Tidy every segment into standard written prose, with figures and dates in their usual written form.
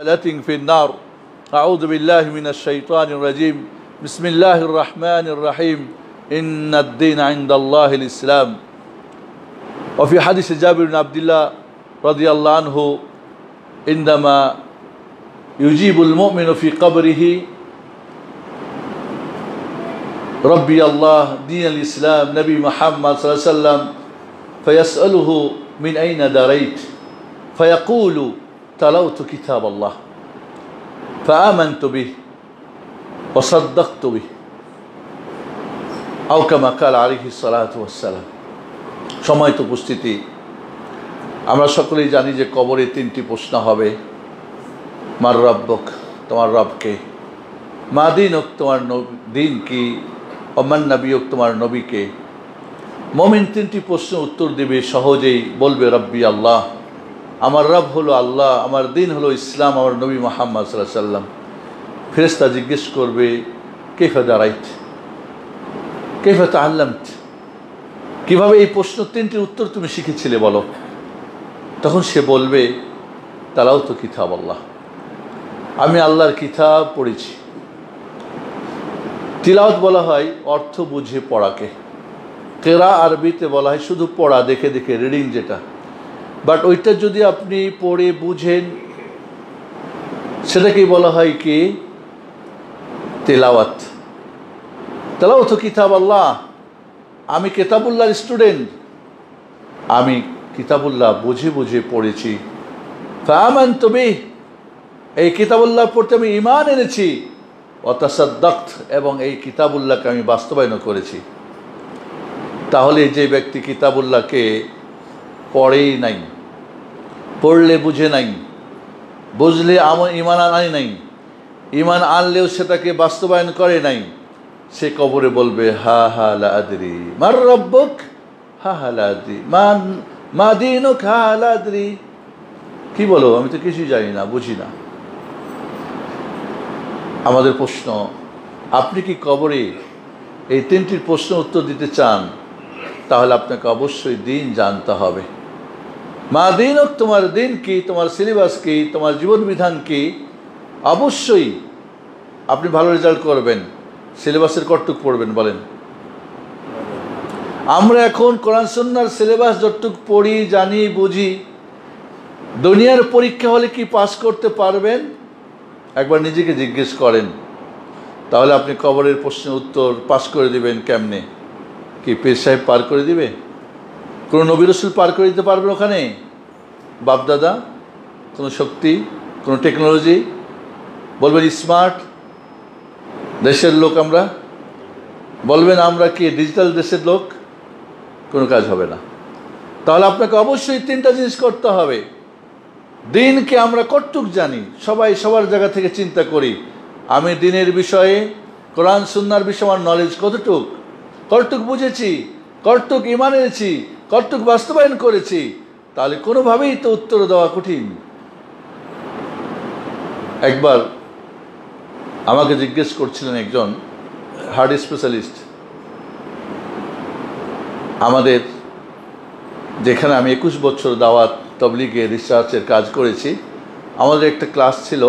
في النار. أعوذ بالله من الشيطان الرجيم. بسم الله الرحمن الرحيم. إن الدين عند الله الإسلام. وفي حديث جابر بن عبد الله رضي الله عنه عندما يجيب المؤمن في قبره ربي الله دين الإسلام نبي محمد صلى الله عليه وسلم فيسأله من أين دريت فيقول تلوت كتاب الله فآمنت به وصدقت به أو كما قال عليه الصلاة والسلام. সম্মানিত উপস্থিতি, আমরা সকলেই জানি যে কবরে তিনটি প্রশ্ন হবে। মার রব্বুক, তোমার রবকে; মা দীনুক, তোমার দিন কি; অমান নবিয়ুক, তোমার নবীকে। মুমিন তিনটি প্রশ্ন উত্তর দেবে সহজেই, বলবে রব্বি আল্লাহ, আমার রব হলো আল্লাহ, আমার দিন হলো ইসলাম, আমার নবী মুহাম্মদ সাল্লাল্লাহু আলাইহি ওয়াসাল্লাম। ফেরেশতা জিজ্ঞেস করবে কাইফা দারাইত, কাইফা তাআল্লামত, কিভাবে এই প্রশ্ন তিনটির উত্তর তুমি শিখেছিলে বলো। তখন সে বলবে তালাওতু কিতাব আল্লাহ, আমি আল্লাহর কিতাব পড়েছি। তিলাওয়াত বলা হয় অর্থ বুঝে পড়াকে, কেরা আরবিতে বলা হয় শুধু পড়া, দেখে দেখে রিডিং যেটা। বাট ওইটা যদি আপনি পড়ে বুঝেন সেটাকেই বলা হয় কি তেলাওয়াত। তেলাওয়াতু কিতাব আল্লাহ, আমি কিতাবুল্লাহর স্টুডেন্ট, আমি কিতাবুল্লাহ বুঝে বুঝে পড়েছি। ফাআমানতু বিহি, এই কিতাবুল্লাহ পড়তে আমি ঈমান এনেছি। ওয়া তাসাদ্দাকত, এবং এই কিতাবুল্লাহকে আমি বাস্তবায়ন করেছি। তাহলে যে ব্যক্তি কিতাবুল্লাহকে পড়েই নাই, পড়লে বুঝে নাই, বুঝলে ঈমান আনে নাই, ঈমান আনলেও সেটাকে বাস্তবায়ন করে নাই, সে কবরে বলবে হা হা লা আদরি মার রব্বুক, হা হা লা আদরি মা দীনুক, হা হা লা আদরি। কি বলো, আমি তো কিছুই জানি না, বুঝি না। আমাদের প্রশ্ন, আপনি কি কবরে এই তিনটির প্রশ্ন উত্তর দিতে চান? তাহলে আপনাকে অবশ্যই দিন জানতে হবে। মা দীনুক, তোমার দিন কি, তোমার সিলেবাস কি, তোমার জীবন বিধান কি। অবশ্যই আপনি ভালো রেজাল্ট করবেন। সিলেবাসের কতটুক পড়বেন বলেন? আমরা এখন কোরআন সুন্নাহর সিলেবাস যতটুক পড়ি, জানি, বুঝি, দুনিয়ার পরীক্ষা হলে কি পাস করতে পারবেন? একবার নিজেকে জিজ্ঞেস করেন। তাহলে আপনি কবরের প্রশ্নের উত্তর পাস করে দিবেন কেমনে? কি পীর সাহেব পার করে দিবে? কোনো নবী রাসূল পার করে দিতে পারবেন ওখানে? বাপদাদা, কোনো শক্তি, কোনো টেকনোলজি? বলবেন স্মার্ট দেশের লোক আমরা, বলবেন আমরা কি ডিজিটাল দেশের লোক? কোনো কাজ হবে না। তাহলে আপনাকে অবশ্যই তিনটা জিনিস করতে হবে। দিনকে আমরা কতটুক জানি, সবাই সবার জায়গা থেকে চিন্তা করি, আমি দিনের বিষয়ে, কোরআন সুন্নাহর বিষয়ে আমার নলেজ কতটুক, কতটুক বুঝেছি, কতটুক ঈমান এনেছি, কতটুক বাস্তবায়ন করেছি। তাহলে কোনোভাবেই তো উত্তর দেওয়া কঠিন। একবার আমাকে জিজ্ঞেস করছিলেন একজন হার্ট স্পেশালিস্ট, আমাদের যেখানে আমি 21 বছর দাওয়াত তবলিগে রিসার্চের কাজ করেছি, আমাদের একটা ক্লাস ছিল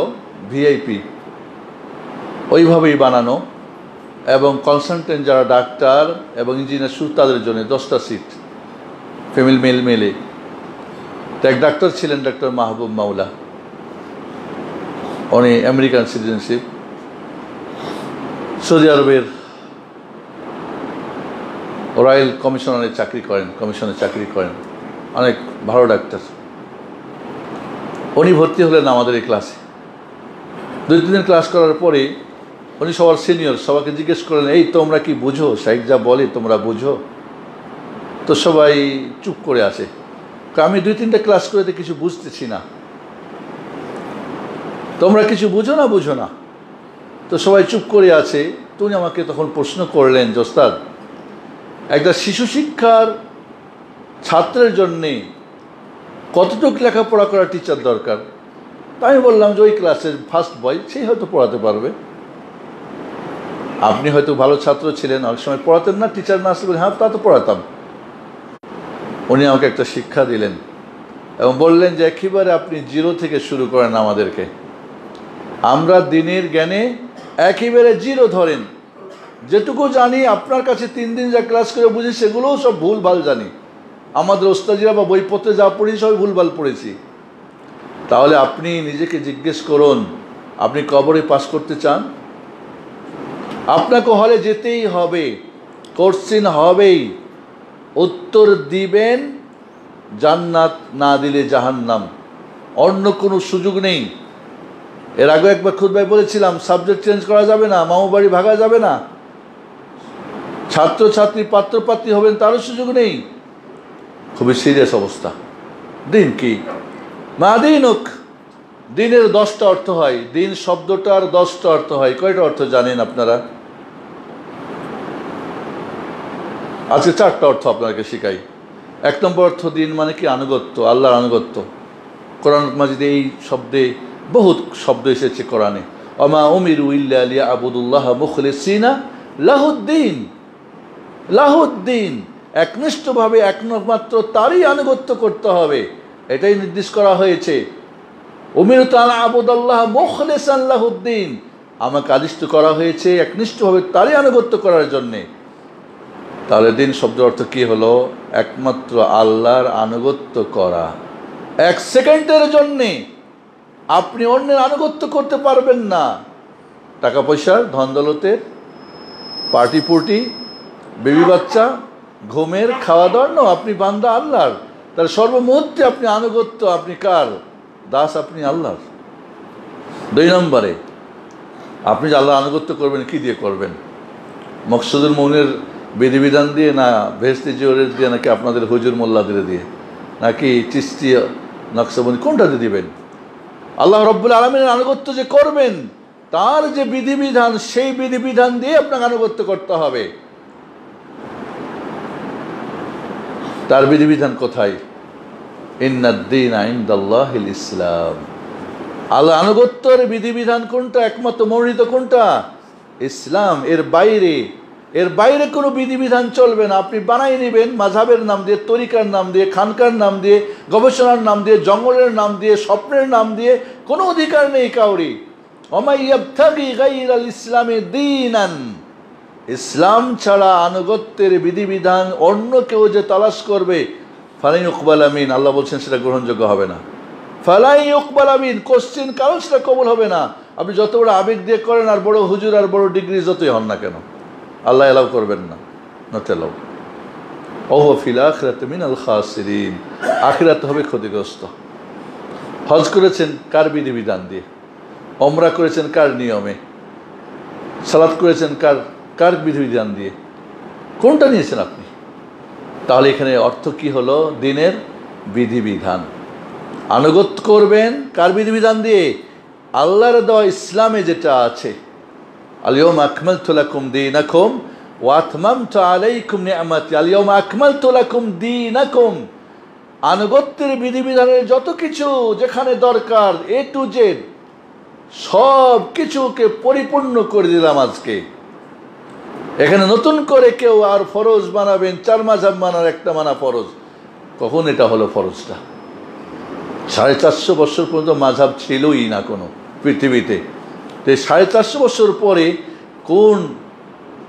ভিআইপি, ওইভাবেই বানানো, এবং কনসালটেন্ট যারা ডাক্তার এবং ইঞ্জিনিয়ার শুধু তাদের জন্য 10টা সিট, ফিমেল মেল মেলে। তো এক ডাক্তার ছিলেন ডক্টর মাহবুব মাওলা, উনি আমেরিকান সিটিজেনশিপ, সৌদি আরবের রয়্যাল কমিশনে চাকরি করেন, অনেক ভালো ডাক্তার। উনি ভর্তি হলেন আমাদের এই ক্লাসে। 2-3 দিন ক্লাস করার পরে উনি সবার সিনিয়র, সবাইকে জিজ্ঞেস করলেন, এই তোমরা কি বুঝো, শাইখ যা বলে তোমরা বুঝো? তো সবাই চুপ করে আছে। আমি 2-3টা ক্লাস করে কিছু বুঝতেছি না, তোমরা কিছু বুঝো না। তো সবাই চুপ করে আছে। তো উনি আমাকে তখন প্রশ্ন করলেন, ওস্তাদ, একটা শিশু শিক্ষার ছাত্রের জন্যে কতটুকু লেখাপড়া করা টিচার দরকার? তা আমি বললাম যে ওই ক্লাসের ফার্স্ট বয়, সেই হয়তো পড়াতে পারবে। আপনি হয়তো ভালো ছাত্র ছিলেন, অনেক সময় পড়াতেন না, টিচার না আসলে হ্যাঁ তা তো পড়াতাম। উনি আমাকে একটা শিক্ষা দিলেন এবং বললেন যে একেবারে আপনি জিরো থেকে শুরু করেন আমাদেরকে। আমরা দিনের জ্ঞানে একেবারে জিরো ধরেন, যেটুকু জানি আপনার কাছে 3 দিন যা ক্লাস করে বুঝি সেগুলোও সব ভুলভাল জানি। আমাদের ওস্তাদিরা বা বইপত্রে যা পড়েছি সবাই ভুলভাল পড়েছি। তাহলে আপনি নিজেকে জিজ্ঞেস করুন, আপনি কবরে পাস করতে চান? আপনাকে হলে যেতেই হবে, কোশ্চেন হবেই, উত্তর দিবেন জান্নাত, না দিলে জাহান্নাম, অন্য কোনো সুযোগ নেই। এর আগে একবার খুতবায় বলেছিলাম, সাবজেক্ট চেঞ্জ করা যাবে না, মামু বাড়ি ভাগা যাবে না, ছাত্রছাত্রী পাত্রপাত্রী হবেন তারও সুযোগ নেই। খুবই সিরিয়াস অবস্থা। দিন কি মা দিনুক, দিনের 10টা অর্থ হয়, দিন শব্দটার 10টা অর্থ হয়। কয়টা অর্থ জানেন আপনারা? আজকে 4টা অর্থ আপনাকে শিখাই। 1 নম্বর অর্থ দিন মানে কি? আনুগত্য, আল্লাহর আনুগত্য। কোরআন মাজিদে এই শব্দে বহুত শব্দ এসেছে কোরআনে, ওমা উমিরু ইল্লা লিয়াবুদুল্লাহ মুখলিসিনা লাহুদ্দিন। লাহুদ্দিন, একনিষ্ঠভাবে একমাত্র তারই আনুগত্য করতে হবে, এটাই নির্দেশ করা হয়েছে। উমিরু তাআলা আবুদুল্লাহ মুখলিসান লাহুদ্দিন, আমাকে আদিষ্ট করা হয়েছে একনিষ্ঠভাবে তারই আনুগত্য করার জন্যে। তাহলে দিন শব্দের অর্থ কি হলো? একমাত্র আল্লাহর আনুগত্য করা। 1 সেকেন্ডের জন্যে আপনি অন্যের আনুগত্য করতে পারবেন না। টাকা পয়সার, ধন দৌলতের, পার্টি পুর্টি, বেবি বাচ্চা, ঘুমের, খাওয়া দাওয়ার না, আপনি বান্দা আল্লাহর। তাহলে সর্বমুহূর্তে আপনি আনুগত্য, আপনি কার দাস? আপনি আল্লাহর। 2 নম্বরে, আপনি যে আল্লাহর আনুগত্য করবেন, কি দিয়ে করবেন? মকসুদুল মৌনের বিধিবিধান দিয়ে, না ভেস্তি জিওরের দিয়ে, নাকি আপনাদের হুজুর মোল্লাদের দিয়ে, নাকি চিস্তি নকশবন্দি, কোনটা দিয়ে দিবেন? আল্লাহ রব্বুল আলামিনের আনুগত্য যে করবেন, তার যে বিধিবিধান, সেই বিধিবিধান দিয়ে আপনাকে আনুগত্য করতে হবে। তার বিধিবিধান কোথায়? ইন্নাদ-দীনা ইনদাল্লাহিল ইসলাম। আল্লাহ আনুগত্যের বিধিবিধান কোনটা? একমাত্র মনোনীত কোনটা? ইসলাম। এর বাইরে কোনো বিধিবিধান চলবে না। আপনি বানাই নেবেন মাযহাবের নাম দিয়ে, তরিকার নাম দিয়ে, খানকার নাম দিয়ে, গবেষণার নাম দিয়ে, জঙ্গলের নাম দিয়ে, স্বপ্নের নাম দিয়ে, কোনো অধিকার নেই কাউরি। ওমা ইয়াবতাগি গায়রাল ইসলামি দীনান, ইসলাম ছাড়া আনুগত্যের বিধিবিধান অন্য কেউ যে তালাশ করবে, ফালাই ইউকবালা মিন, আল্লাহ বলছেন সেটা গ্রহণযোগ্য হবে না। ফালাই ইউকবালা মিন, কোশ্চেন কারণ সেটা কবুল হবে না। আপনি যত বড় আবেগ দিয়ে করেন, আর বড় হুজুর আর বড় ডিগ্রি যতই হন না কেন, আল্লাহ এলাও করবেন না, নট এলাও। ওয়া ফিল আখিরাতি মিনাল খাসিরিন, আখিরাতে হবে ক্ষতিগ্রস্ত। হজ করেছেন কার বিধিবিধান দিয়ে? ওমরা করেছেন কার নিয়মে? সালাত করেছেন কার বিধিবিধান দিয়ে? কোনটা নিয়েছেন আপনি? তাহলে এখানে অর্থ কি হলো? দিনের বিধিবিধান। আনুগত্য করবেন কার বিধিবিধান দিয়ে? আল্লাহর দেওয়া ইসলামে যেটা আছে, আল-ইয়াওমা আকমালতু লাকুম দীনাকুম ওয়া আতমামতু আলাইকুম নি'মাতি, আল-ইয়াওমা আকমালতু লাকুম দীনাকুম। আনুগত্যের বিধিবিধানের যত কিছু যেখানে দরকার, A to Z সব কিছুকে পরিপূর্ণ করে দিলাম আজকে। এখানে নতুন করে কেউ আর ফরজ বানাবেন, 4 মাযহাব মানার একটা মানা ফরজ। কখন এটা হলো ফরজটা? 450 বছর পর্যন্ত মাযহাব ছিলই না কোনো পৃথিবীতে। তো 450 বছর পরে কোন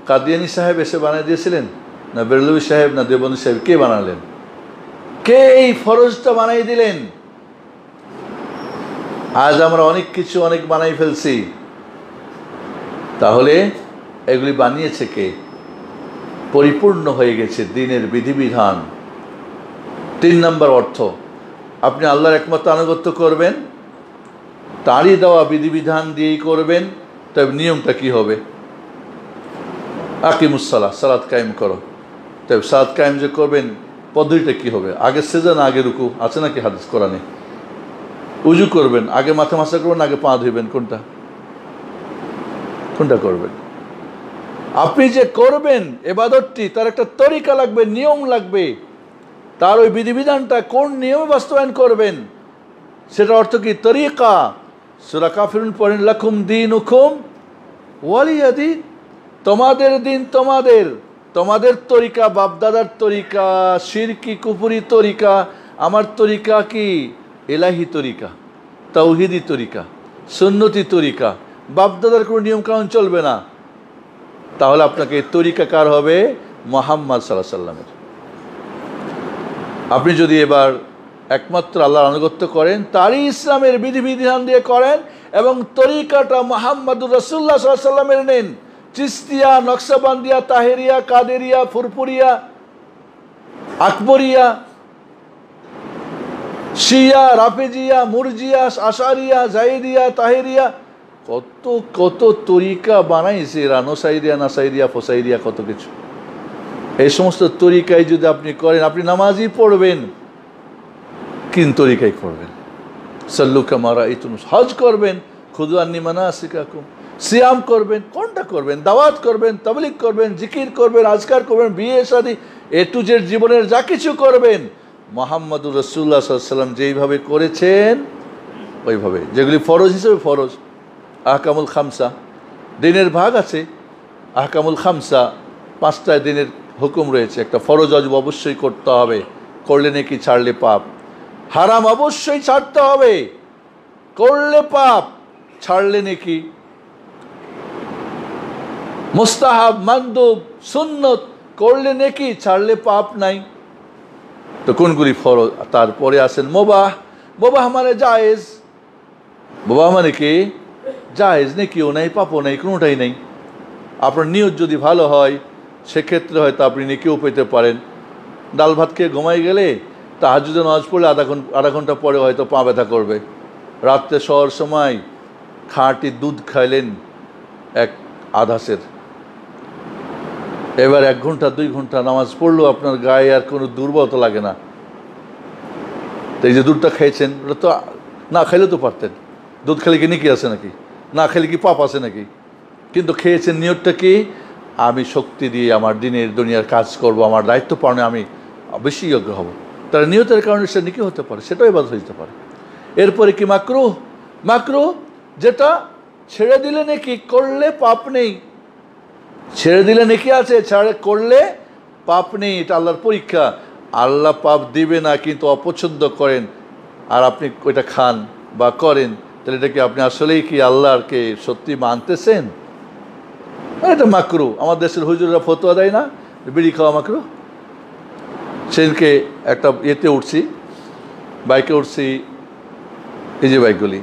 কাদিয়ানী সাহেব এসে বানিয়ে দিয়েছিলেন? না বেরলভী সাহেব, না দেওবন্দি সাহেব? কে বানালেন? কে এই ফরজটা বানাই দিলেন? আজ আমরা অনেক কিছু অনেক বানাই ফেলছি, তাহলে এগুলি বানিয়েছে কে? পরিপূর্ণ হয়ে গেছে দিনের বিধিবিধান। 3 নম্বর অর্থ, আপনি আল্লাহর একমাত্র আনুগত্য করবেন, তারই দেওয়া বিধিবিধান দিয়েই করবেন। তবে নিয়মটা কি হবে? আকিমুস-সালাহ, সালাত কায়েম করো। তবে সালাত কায়েম যে করবেন, পদ্ধতিটা কি হবে? আগে সেজদা না আগে রুকু? আছে নাকি হাদিস কোরআনে? উজু করবেন, আগে মাথা মাসা করবেন, আগে পা ধুইবেন? কোনটা করবেন? আপনি যে করবেন ইবাদতটি, তার একটা তরিকা লাগবে, নিয়ম লাগবে। তার ওই বিধিবিধানটা কোন নিয়মে বাস্তবায়ন করবেন, সেটা অর্থ কি? তরিকা। সূরা কাফিরুন পড়েন, লাকুম দীনুকুম ওয়ালিয়া দীন, তোমাদের দিন তোমাদের। তোমাদের তরিকা বাপদাদার তরিকা, শিরকি কুফরি তরিকা। আমার তরিকা কি? ইলাহি তরিকা, তাওহীদি তরিকা। সুন্নতি তরিকা, বাপদাদার কোনো নিয়মকানুন চলবে না, তাহলে আপনাকে তরিকাকার হবে মুহাম্মদ সাল্লাল্লাহু আলাইহি সাল্লামের। আপনি যদি এবার একমাত্র আল্লাহর আনুগত্য করেন, তারই ইসলামের বিধিবিধান দিয়ে করেন এবং তরিকাটা মুহাম্মদুর রাসূলুল্লাহ সাল্লাল্লাহু আলাইহি সাল্লামের নেন, চিশতিয়া, নকশবন্দিয়া, তাহেরিয়া, কাদেরিয়া, ফুরফুরিয়া, আকবরিয়া, শিয়া, রাফেজিয়া, মুরজিয়া, আশারিয়া, জাইদিয়া, তাহেরিয়া, কত কত তরিকা বানাইছে, রানোসাইরিয়া, নাসাইরিয়া, ফোসাইরিয়া, কত কিছু। এই সমস্ত তরিকায় যদি আপনি করেন, আপনি নামাজই পড়বেন কিন তরিকায় করবেন, সাল্লু কামা রাআইতুমুনি, হজ করবেন, খুযু আন্নী মানাসিকাকুম, সিয়াম করবেন, কোনটা করবেন, দাওয়াত করবেন, তাবলীগ করবেন, জিকির করবেন, আজকার করবেন, বিয়ে শাদী, এ টু জেড জীবনের যা কিছু করবেন মুহাম্মদুর রাসূলুল্লাহ সাল্লাল্লাহু আলাইহি ওয়াসাল্লাম যেইভাবে করেছেন ওইভাবে। যেগুলি ফরজ হিসেবে ফরজ, আহকামুল খামসা, দিনের ভাগ আছে, আহকামুল খামসা, 5টা দিনের হুকুম রয়েছে। একটা ফরজ ওয়াজিব অবশ্যই করতে হবে, করলে নেকি, ছাড়লে পাপ। হারাম অবশ্যই ছাড়তে হবে, করলে পাপ, ছাড়লে নেকি। মুস্তাহাব, মানদুব, সুন্নত, করলে নেকি, ছাড়লে পাপ নাই। তো কোনগুলি ফরজ? তারপরে আসেন মুবাহ। মুবাহ মানে জায়েজ। মুবাহ মানে কি? জায়েজ, নেকিও নাই, পাপও নাই, কোনোটাই নেই। আপনার নিয়ত যদি ভালো হয় সেক্ষেত্রে হয়তো আপনি নেকিও পেতে পারেন। ডাল ভাত খেয়ে ঘুমাই গেলে তাহাজ্জুদে নামাজ পড়লে আধা ঘন্টা পরে হয়তো পা ব্যথা করবে। রাত্রে শোয়ার সময় খাঁটি দুধ খাইলেন এক আধাসের, এবার 1 ঘন্টা 2 ঘন্টা নামাজ পড়লেও আপনার গায়ে আর কোনো দুর্বলতা লাগে না। তো এই যে দুধটা খেয়েছেন, ওটা তো না খেলে তো পারতেন। দুধ খেলে কি নেকি আছে নাকি? না খেলে কি পাপ আছে নাকি? কিন্তু খেয়েছেন, নিয়তটা কি? আমি শক্তি দিয়ে আমার দিনের দুনিয়ার কাজ করব, আমার দায়িত্ব পালনে আমি বেশি যোগ্য হব। তার নিয়তের কারণে সে নেকি হতে পারে, সেটাও ইবাদত হতে পারে। এরপরে কি মাকরুহ? মাকরুহ যেটা ছেড়ে দিলে নেকি, করলে পাপ নেই। ছেড়ে দিলে নেকি আছে, করলে পাপ নেই। এটা আল্লাহর পরীক্ষা। আল্লাহ পাপ দিবে না, কিন্তু অপছন্দ করেন আর আপনি ওইটা খান বা করেন, তাহলে এটা কি আপনি আসলেই কি আল্লাহরকে সত্যি মানতেছেন? এটা মাকরুহ। আমার দেশের হুজুররা ফতোয়া দেয় না বিড়ি খাওয়া মাকরুহ। সেদিনকে একটা ইয়েতে উঠছি, বাইকে উঠছি, এই যে বাইকগুলি,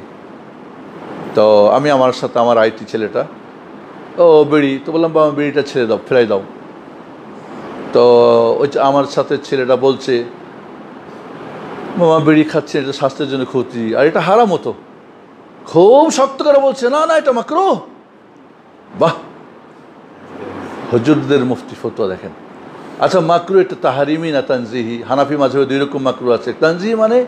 তো আমি আমার সাথে আমার আইটি ছেলেটা, ও বিড়ি, তো বললাম বাবা বিড়িটা ছেড়ে দাও, ফেরাই দাও। তো ওই আমার সাথে ছেলেটা বলছে, মামা বিড়ি খাচ্ছে, এটা স্বাস্থ্যের জন্য ক্ষতি, আর এটা হারাম হতো। খুব শক্ত করে বলছে, না না এটা মাকরুহ। বাহ, হুজুরদের মুফতি ফতোয়া দেখেন। আচ্ছা, মাকরুহ এটা তাহারিমি না তানজিহি? হানাফি মাযহাবে 2 রকম মাকরুহ আছে। তানজিহি মানে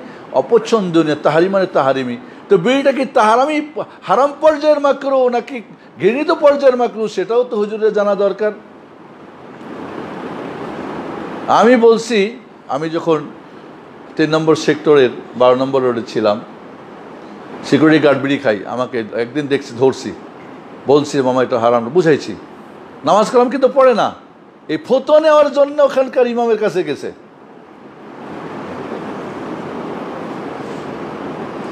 অপছন্দনীয়, তাহারিমি মানে তাহারিমি। তো বিড়িটা কি তাহারামি হারাম পর্যায়ের মাকরুহ নাকি ঘৃণিত পর্যায়ের মাকরুহ, সেটাও তো হুজুরের জানা দরকার। আমি বলছি, আমি যখন 3 নম্বর সেক্টরের 12 নম্বর রোডে ছিলাম, সিকিউরিটি গার্ড বিড়ি খাই, আমাকে একদিন দেখছি, ধরছি, বলছি মামা এটা হারাম, বুঝাইছি। নামাজ কালাম কিন্তু পড়ে না, এই ফতোয়া নেওয়ার জন্য ওখানকার ইমামের কাছে গেছে।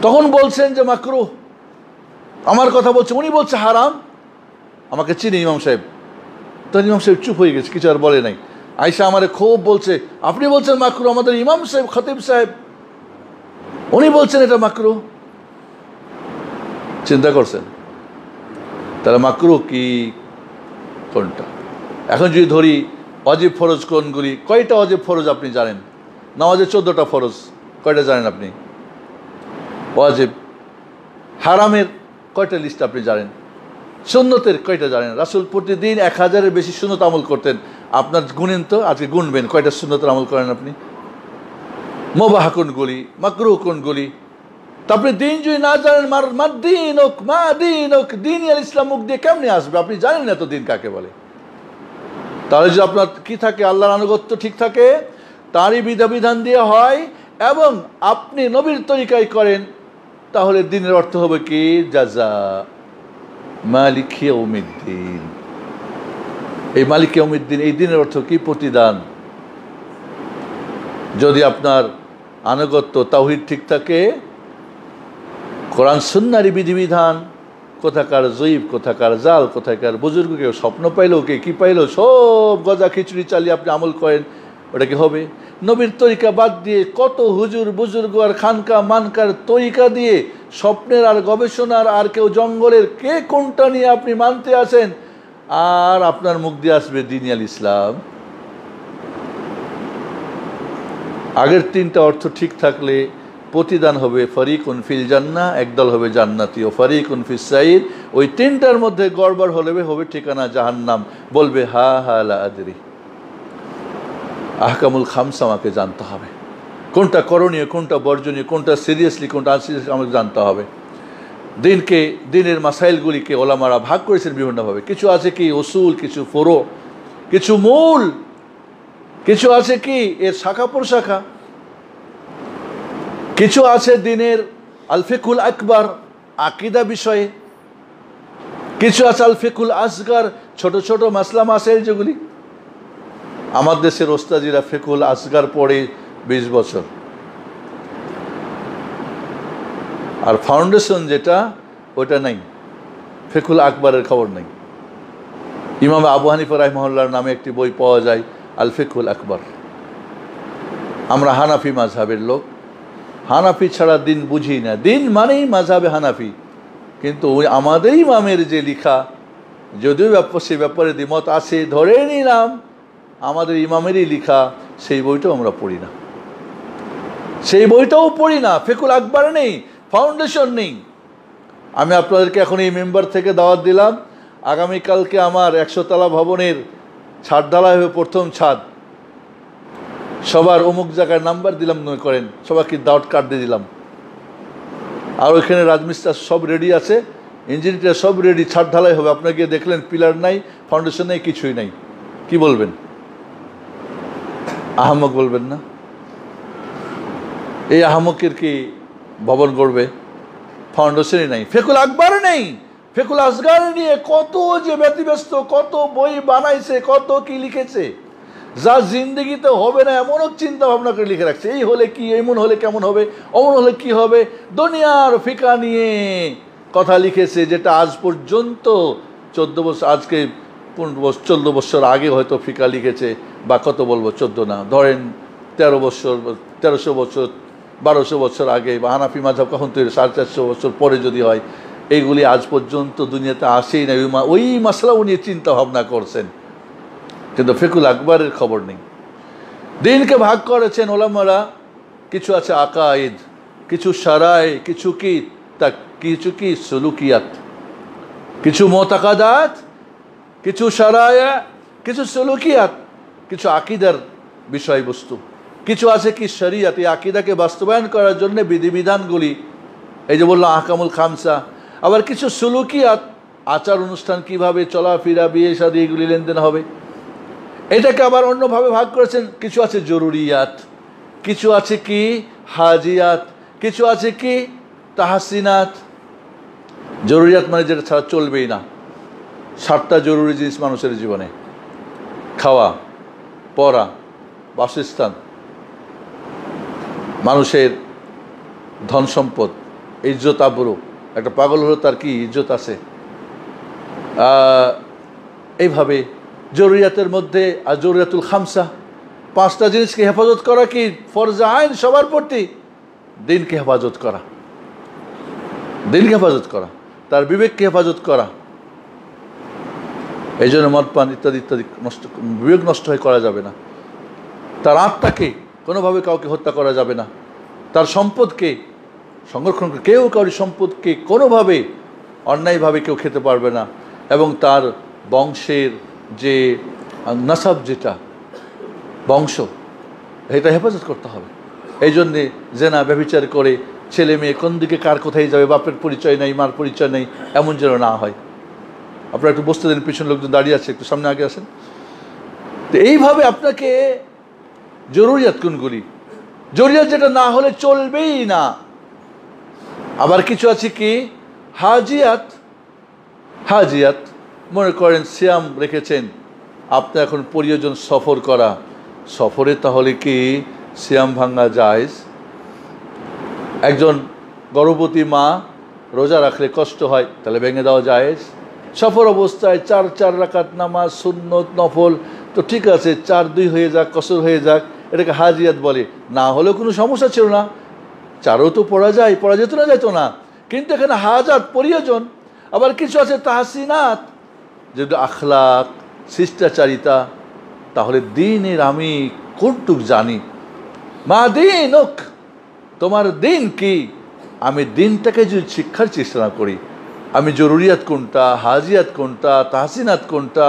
তখন বলছেন যে মাকরুহ, আমার কথা বলছে, উনি বলছে হারাম। আমাকে চিনি ইমাম সাহেব। তখন ইমাম সাহেব চুপ হয়ে গেছে, কিছু আর বলে নাই। আয়সা আমারে খুব বলছে, আপনি বলছেন মাকরুহ, আমাদের ইমাম সাহেব, খতিব সাহেব, উনি বলছেন এটা মাকরুহ। চিন্তা করছেন তাহলে মাকরুহ কি কোনটা? এখন যদি ধরি ওয়াজিব ফরজ কোনগুলি, কয়টা ওয়াজিব ফরজ আপনি জানেন? নামাজে 14টা ফরজ, কয়টা জানেন আপনি? ওয়াজিব। হারামের কয়টা লিস্ট আপনি জানেন? সুন্নতের কয়টা জানেন? রাসূল প্রতিদিন 1000-এর বেশি সুন্নত আমল করতেন। আপনার গুনেন তো, আজকে গুনবেন কয়টা সুন্নতের আমল করেন আপনি। মুবাহ কোনগুলি, মাকরুহ কোনগুলি। তা আপনি দিন যদি না জানেন, দিন আল ইসলাম মুখ দিয়ে কেমনি আসবে? আপনি জানেন না তো দিন কাকে বলে। তাহলে যদি আপনার কি থাকে, আল্লাহর আনুগত্য ঠিক থাকে, তারই বিধান দিয়ে হয় এবং আপনি নবীর তরিকায় করেন, তাহলে দিনের অর্থ হবে কি? জাযা, মালিক ইয়াউমিদ্দিন। এই মালিক ইয়াউমিদ্দিন, এই দিনের অর্থ কি? প্রতিদান। যদি আপনার আনুগত্য তাওহীদ ঠিক থাকে, কোরআন সুন্নাহর বিধিবিধান, কোথাকার জয়ীব, কোথাকার জাল, কোথাকার বুজুর্গ, কেউ স্বপ্ন পাইলো, কে কী পাইলো, সব গজা খিচুড়ি চালিয়ে আপনি আমল করেন, ওটা কি হবে? নবীর তরিকা বাদ দিয়ে কত হুজুর বুজুর্গ আর খানকা মানকার তরিকা দিয়ে স্বপ্নের আর গবেষণার আর কেউ জঙ্গলের, কে কোনটা নিয়ে আপনি মানতে আছেন, আর আপনার মুখ দিয়ে আসবে দ্বীন আল ইসলাম। আগের তিনটা অর্থ ঠিক থাকলে প্রতিদান হবে ফরিকুন ফিল জান্নাহ, একদল হবে জান্নাতি, ও ফরিকুন ফিস সাইর, ওই তিনটার মধ্যে গড়বড় হলে হবে ঠিকানা জাহান্নাম। বলবে হা হা লা আদরি। আহকামুল খামস আমাকে জানতে হবে, কোনটা করণীয়, কোনটা বর্জনীয়, কোনটা সিরিয়াসলি, কোনটা আনসিরিয়াসলি আমাকে জানতে হবে। দিনের মাসাইলগুলিকে ওলামারা ভাগ করেছেন বিভিন্নভাবে। কিছু আছে কি উসুল, কিছু ফরো, কিছু মূল, কিছু আছে কি এর শাখা প্রশাখা, কিছু আছে দিনের আল ফিকুল আকবার আকীদা বিষয়ে, কিছু আছে আল ফিকুল আসগার ছোট ছোট মাসলা মাসাইল যেগুলি। আমার দেশের ওস্তাদিরা ফিকুল আসগার পড়ে 20 বছর, আর ফাউন্ডেশন যেটা ওটা নাই, ফিকুল আকবরের খবর নেই। ইমাম আবু হানিফা রাহিমাহুল্লাহর নামে একটি বই পাওয়া যায়, আল ফিকুল আকবর। আমরা হানাফি মাযহাবের লোক, হানাফি ছাড়া দিন বুঝি না, দিন মানেই মাযহাবে হানাফি। কিন্তু ওই আমাদের ইমামের যে লিখা, যদিও সে ব্যাপারে দ্বিমত আছে, ধরে নিলাম আমাদের ইমামেরই লিখা, সেই বইটাও আমরা পড়ি না, সেই বইটাও পড়ি না। ফিকুল আকবর নেই, ফাউন্ডেশন নেই। আমি আপনাদেরকে এখন এই মেম্বার থেকে দাওয়াত দিলাম, আগামীকালকে আমার 100 তলা ভবনের ছাদ ঢালাই হবে, প্রথম ছাদ। সবার অমুক জায়গায় নাম্বার দিলাম, মনে করেন সবাইকে দাওয়াত কার্ড দিয়ে দিলাম। আর ওইখানে রাজমিস্ত্রি সব রেডি আছে, ইঞ্জিনিয়ার সব রেডি, ছাদ ঢালাই হবে। আপনাকে দেখলেন পিলার নাই, ফাউন্ডেশন নেই, কিছুই নাই, কি বলবেন? আহমক বলবেন না? এই আহমকের কি ভবন গড়বে? ফাউন্ডেশনই নাই, ফিকুল আকবর নেই, ফিকুল আসগার নিয়ে কত যে ব্যতিব্যস্ত, কত বই বানাইছে, কত কি লিখেছে, যা জিন্দগিতে হবে না এমনও চিন্তা ভাবনা করে লিখে রাখছে। এই হলে কি, এমন হলে কেমন হবে, অমন হলে কি হবে, দুনিয়ার ফিকা নিয়ে কথা লিখেছে, যেটা আজ পর্যন্ত 14 বছর, আজকে 14 বছর আগে হয়তো ফিকা লিখেছে, বা কত বলবো, 14 না, ধরেন 13 বছর, 1300 বছর, 1200 বছর আগে, বা হানাফি মাযহাব কখন তৈরি, 450 বছর পরে যদি হয়, এইগুলি আজ পর্যন্ত দুনিয়াতে আসেই না। ওই মাসলাও নিয়ে চিন্তা ভাবনা করছেন, কিন্তু ফিকুল আকবরের খবর নেই। দিনকে ভাগ করেছেন ওলামারা, কিছু আছে আকাইদ, কিছু শারায়, কিছু কি কিছু কি সুলুকিয়াত, কিছু মুতাকাদাত, কিছু শারায়, কিছু সুলুকিয়াত, কিছু আকীদার বিষয়বস্তু, কিছু আছে কি শরীয়ত, এই আকীদাকে বাস্তবায়ন করার জন্য বিধিবিধানগুলি, এই যে বললাম আহকামুল খামসা। আবার কিছু সুলুকিয়াত, আচার অনুষ্ঠান, কিভাবে চলাফেরা, বিয়ে শাদী, এগুলি লেনদেন হবে, এটাকে আবার অন্যভাবে ভাগ করেছেন। কিছু আছে জরুরিয়াত, কিছু আছে কি হাজিয়াত, কিছু আছে কি তাহসিনাত। জরুরিয়াত মানে যেটা ছাড়া চলবেই না, 7টা জরুরি জিনিস মানুষের জীবনে: খাওয়া, পড়া, বাসস্থান, মানুষের ধন সম্পদ, ইজ্জত আবরু। একটা পাগল হলো তার কি ইজ্জত আছে? এইভাবে জরুরিয়াতের মধ্যে, আর জরুরিয়াতুল খামসা, 5টা জিনিসকে হেফাজত করা কি ফরজে আইন সবার প্রতি। দিনকে হেফাজত করা, দিনকে হেফাজত করা, তার বিবেককে হেফাজত করা। এই জন্য মদপান ইত্যাদি ইত্যাদি নষ্ট, বিবেক নষ্ট হয়ে করা যাবে না। তার আত্মাকে কোনোভাবে কাউকে হত্যা করা যাবে না, তার সম্পদকে সংরক্ষণ করে, কেউ কারোর সম্পদকে কোনোভাবে অন্যায়ভাবে কেউ খেতে পারবে না, এবং তার বংশের যে নাসাব, যেটা বংশ, এটা হেফাজত করতে হবে। এই জন্যে জেনা ব্যভিচার করে ছেলে মেয়ে কোন দিকে কার কোথায় যাবে, বাপের পরিচয় নেই, মার পরিচয় নেই, এমন যেন না হয়। আপনারা একটু বসতে দেন, পিছনে লোকজন দাঁড়িয়ে আছে, একটু সামনে আগে আসেন। তো এইভাবে আপনাকে জরুরিয়াত কোনগুলি, জরুরিয়াত যেটা না হলে চলবেই না। আবার কিছু আছে কি হাজিয়াত, হাজিয়াত মনে করেন সিয়াম রেখেছেন, আপনি এখন প্রিয়জন সফর করা, সফরে তাহলে কি সিয়াম ভাঙা জায়েজ? একজন গর্ভবতী মা রোজা রাখলে কষ্ট হয়, তাহলে ভেঙে দেওয়া জায়েজ। সফর অবস্থায় 4 রাকাত নামাজ সুন্নত নফল, তো ঠিক আছে, 4-2 হয়ে যাক, কসর হয়ে যাক, এটাকে হাজিয়াত বলে। না হলেও কোনো সমস্যা ছিল না, 4ও তো পড়া যায়, পড়া যেত না, যেত না, কিন্তু এখানে হাজাত প্রয়োজন। আবার কিছু আছে তাহসিনাত, যেটা আখলাক, শিষ্টাচারিতা। তাহলে দিনের আমি কোনটুক জানি? মা দিনুক, তোমার দিন কি? আমি দিনটাকে যদি শিক্ষার চেষ্টা না করি, আমি জরুরিয়াত কোনটা, হাজিয়াত কোনটা, তাহসিনাত কোনটা,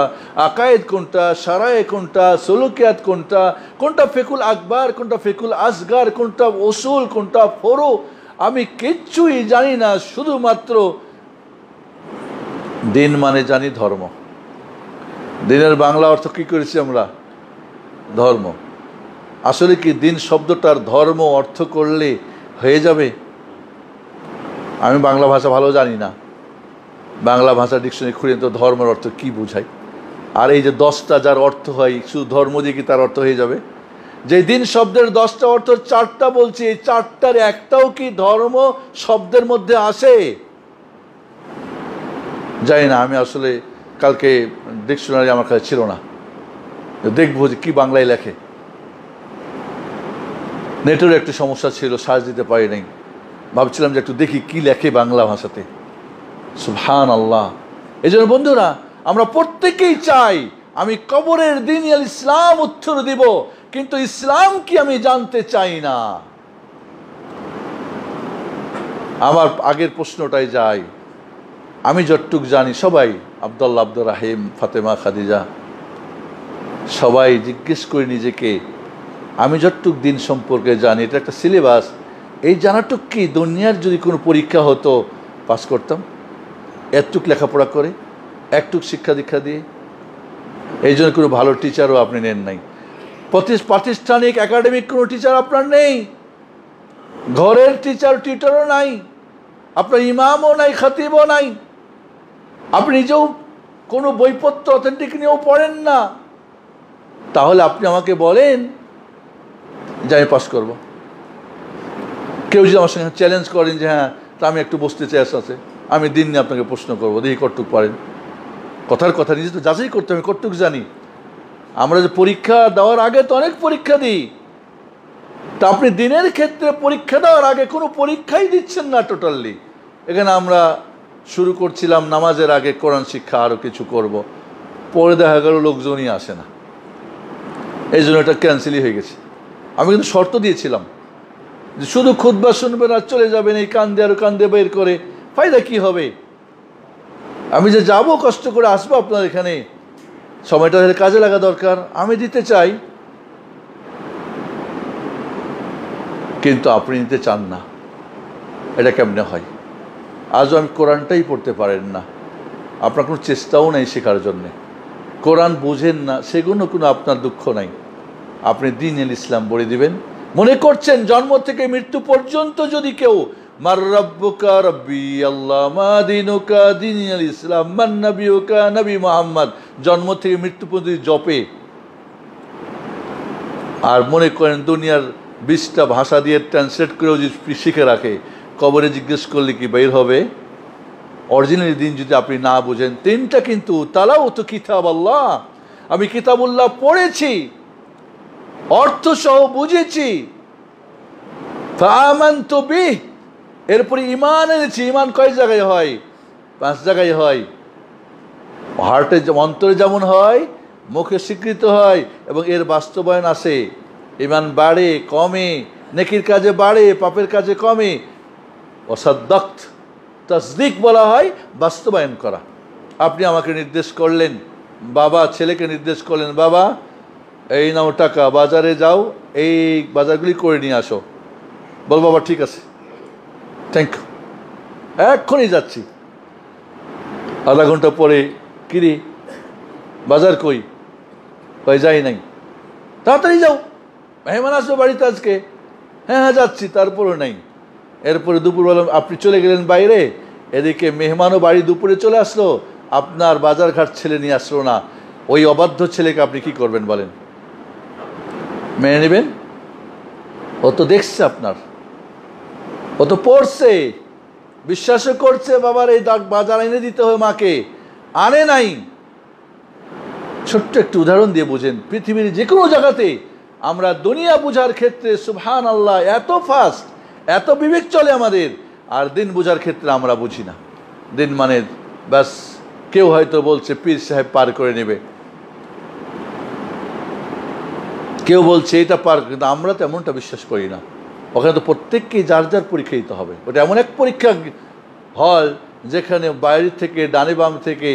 আকায়েদ কোনটা, সারায়ে কোনটা, সলুকিয়াত কোনটা, কোনটা ফিকুল আকবার, কোনটা ফিকুল আসগার, কোনটা উসুল, কোনটা ফরু, আমি কিচ্ছুই জানি না। শুধুমাত্র দিন মানে জানি ধর্ম। দিনের বাংলা অর্থ কী করেছি আমরা? ধর্ম। আসলে কি দিন শব্দটার ধর্ম অর্থ করলে হয়ে যাবে? আমি বাংলা ভাষা ভালো জানি না, বাংলা ভাষা ডিকশনারি খুঁড়ে তো ধর্মের অর্থ কি বোঝায়। আর এই যে 10টা যার অর্থ হয়, শুধু ধর্ম দিয়ে কি তার অর্থ হয়ে যাবে? যে দিন শব্দের 10টা অর্থ, 4টা বলছি, এই 4টার একটাও কি ধর্ম শব্দের মধ্যে আসে? জানি না, আমি আসলে কালকে ডিকশনারি আমার কাছে ছিল না, দেখবো যে কী বাংলায় লেখে। নেটেরও একটু সমস্যা ছিল, সার্চ দিতে পারি নাই, ভাবছিলাম যে একটু দেখি কি লেখে বাংলা ভাষাতে। সুবহান আল্লাহ। এই জন্য বন্ধুরা, আমরা প্রত্যেকেই চাই আমি কবরের দিন ইসলাম উত্তর দিব, কিন্তু ইসলাম কি আমি জানতে চাই না। আমার আগের প্রশ্নটাই যাই, আমি যতটুক জানি, সবাই আব্দুল্লাহ, আব্দুর রাহিম, ফাতেমা, খাদিজা, সবাই জিজ্ঞেস করি নিজেকে, আমি যতটুক দিন সম্পর্কে জানি, এটা একটা সিলেবাস, এই জানাটুক কি দুনিয়ার যদি কোনো পরীক্ষা হতো পাস করতাম? এতটুক লেখাপড়া করে, একটুক শিক্ষা দীক্ষা দিয়ে। এই জন্য কোনো ভালো টিচারও আপনি নেন নাই, প্রাতিষ্ঠানিক একাডেমিক কোনো টিচার আপনার নেই, ঘরের টিউটারও নাই, আপনার ইমামও নাই, খতিবও নাই, আপনি নিজেও কোনো বইপত্র অথেন্টিক নিয়েও পড়েন না। তাহলে আপনি আমাকে বলেন যে আমি পাস করব। কেউ যদি আমার সঙ্গে চ্যালেঞ্জ করেন যে হ্যাঁ, তা আমি একটু বসতে চাই, আছে, আমি দিন নিয়ে আপনাকে প্রশ্ন করবো, দেখি কতটুক পারেন। কথার কথা নিজে তো যাচাই করতে হবে কতটুক জানি। আমরা যে পরীক্ষা দেওয়ার আগে তো অনেক পরীক্ষা দিই, তা আপনি দিনের ক্ষেত্রে পরীক্ষা দেওয়ার আগে কোনো পরীক্ষাই দিচ্ছেন না টোটালি। এখানে আমরা শুরু করছিলাম নামাজের আগে কোরআন শিক্ষা, আরও কিছু করব, পরে দেখা গেল লোকজনই আসে না, এই জন্য এটা ক্যান্সেলই হয়ে গেছে। আমি কিন্তু শর্ত দিয়েছিলাম যে শুধু খুতবা শুনবেন আর চলে যাবেন, এই কান দিয়ে আর কান দিয়ে বের করে ফায়দা কি হবে? আমি যে যাব, কষ্ট করে আসবো আপনার এখানে, সময়টা কাজে লাগা দরকার, আমি দিতে চাই, কিন্তু আপনি নিতে চান না। এটা কেমনে হয়? আজও আমি কোরআনটাই পড়তে পারেন না, আপনার কোনো চেষ্টাও নেই শেখার জন্যে, কোরআন বুঝেন না, সেগুলো কোনো আপনার দুঃখ নাই। আপনি দ্বীনুল ইসলাম বলে দিবেন, মনে করছেন জন্ম থেকে মৃত্যু পর্যন্ত যদি কেউ মার রাব্বুকা রব্বি আল্লাহ, মা দীনুকা দ্বীনুল ইসলাম, মান নবিয়ুকা নবী মুহাম্মদ, জন্ম থেকে মৃত্যু পর্যন্ত জপে, আর মনে করেন দুনিয়ার 20টা ভাষা দিয়ে ট্রান্সলেট করেও যদি শিখে রাখে, কবরে জিজ্ঞেস করলে কি বের হবে? অরিজিনাল দিন যদি আপনি না বুঝেন। 3টা কিন্তু তালাওয়াতু কিতাব আল্লাহ, আমি কিতাবুল্লাহ পড়েছি, অর্থ সহ বুঝেছি, ফাআমানতু বিহি, এরপরে ঈমান এনেছি। ঈমান কয় জায়গায় হয়? 5 জায়গায় হয়। হার্টে, অন্তরে যেমন হয়, মুখে স্বীকৃত হয়, এবং এর বাস্তবায়ন আসে। ঈমান বাড়ে কমে, নেকির কাজে বাড়ে, পাপের কাজে কমে। ওয়াসাদ্দাক্ত, তাসদিক বলা হয় বাস্তবায়ন করা। আপনি আমাকে নির্দেশ করলেন, বাবা ছেলেকে নির্দেশ করলেন, বাবা এই নাও টাকা, বাজারে যাও, এই বাজারগুলি করে নিয়ে আসো। বল বাবা ঠিক আছে, থ্যাংক ইউ, এক্ষুনি যাচ্ছি। আধা ঘন্টা পরে, কিরে বাজার কই? কই যাই নাই। তাড়াতাড়ি যাও, মেহমান আসবে বাড়িতে আজকে। হ্যাঁ হ্যাঁ যাচ্ছি, তারপরও নাই। এরপরে দুপুরবেলা আপনি চলে গেলেন বাইরে, এদিকে মেহমানও বাড়ি দুপুরে চলে আসলো, আপনার বাজারঘাট ছেলে নিয়ে আসলো না। ওই অবাধ্য ছেলেকে আপনি কি করবেন বলেন? মেনে নেবেন? ও তো দেখছে আপনার, ও তো পড়ছে, বিশ্বাসও করছে বাবার এই বাজার এনে দিতে হবে মাকে, আনে নাই। ছোট্ট একটু উদাহরণ দিয়ে বুঝেন, পৃথিবীর যে কোনো জায়গাতে আমরা দুনিয়া বোঝার ক্ষেত্রে সুবহান আল্লাহ এত ফাস্ট, এত বিবেক চলে আমাদের, আর দিন বোঝার ক্ষেত্রে আমরা বুঝি না। দিন মানে ব্যাস, কেউ হয়তো বলছে পীর সাহেব পার করে নেবে, কেউ বলছে এটা পার, কিন্তু আমরা তো এমনটা বিশ্বাস করি না। ওখানে তো প্রত্যেককেই যার যার পরীক্ষা দিতে হবে। ওটা এমন এক পরীক্ষা হল যেখানে বাইরে থেকে, ডানে বাম থেকে,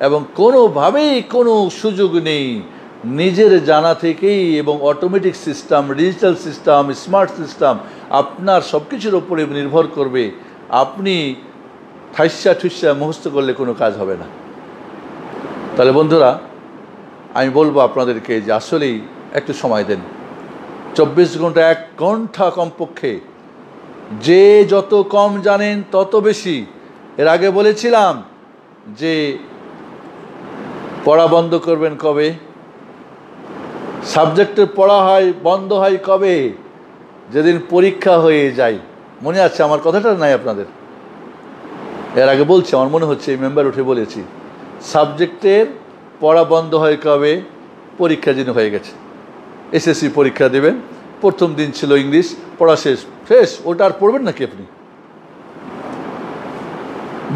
এবং কোনোভাবেই কোনো সুযোগ নেই, নিজের জানা থেকেই, এবং automatic system, digital system, smart system আপনার সব কিছুর উপরে নির্ভর করবে। আপনি ঠাইসা ঠুসা মুখস্থ করলে কোনো কাজ হবে না। তাহলে বন্ধুরা, আমি বলবো আপনাদেরকে যে আসলেই একটু সময় দেন। 24 ঘন্টা, 1 ঘন্টা কমপক্ষে। যে যত কম জানেন তত বেশি। এর আগে বলেছিলাম যে পড়া বন্ধ করবেন কবে? সাবজেক্টের পড়া হয় বন্ধ হয় কবে? যেদিন পরীক্ষা হয়ে যায়। মনে আছে আমার কথাটা? নাই আপনাদের? এর আগে বলছি, আমার মনে হচ্ছে এই মেম্বার উঠে বলেছি, সাবজেক্টের পড়া বন্ধ হয় কবে? পরীক্ষা যেন হয়ে গেছে। এসএসসি পরীক্ষা দেবেন, প্রথম দিন ছিল ইংলিশ, পড়া শেষ, ওটা আর পড়বেন নাকি আপনি?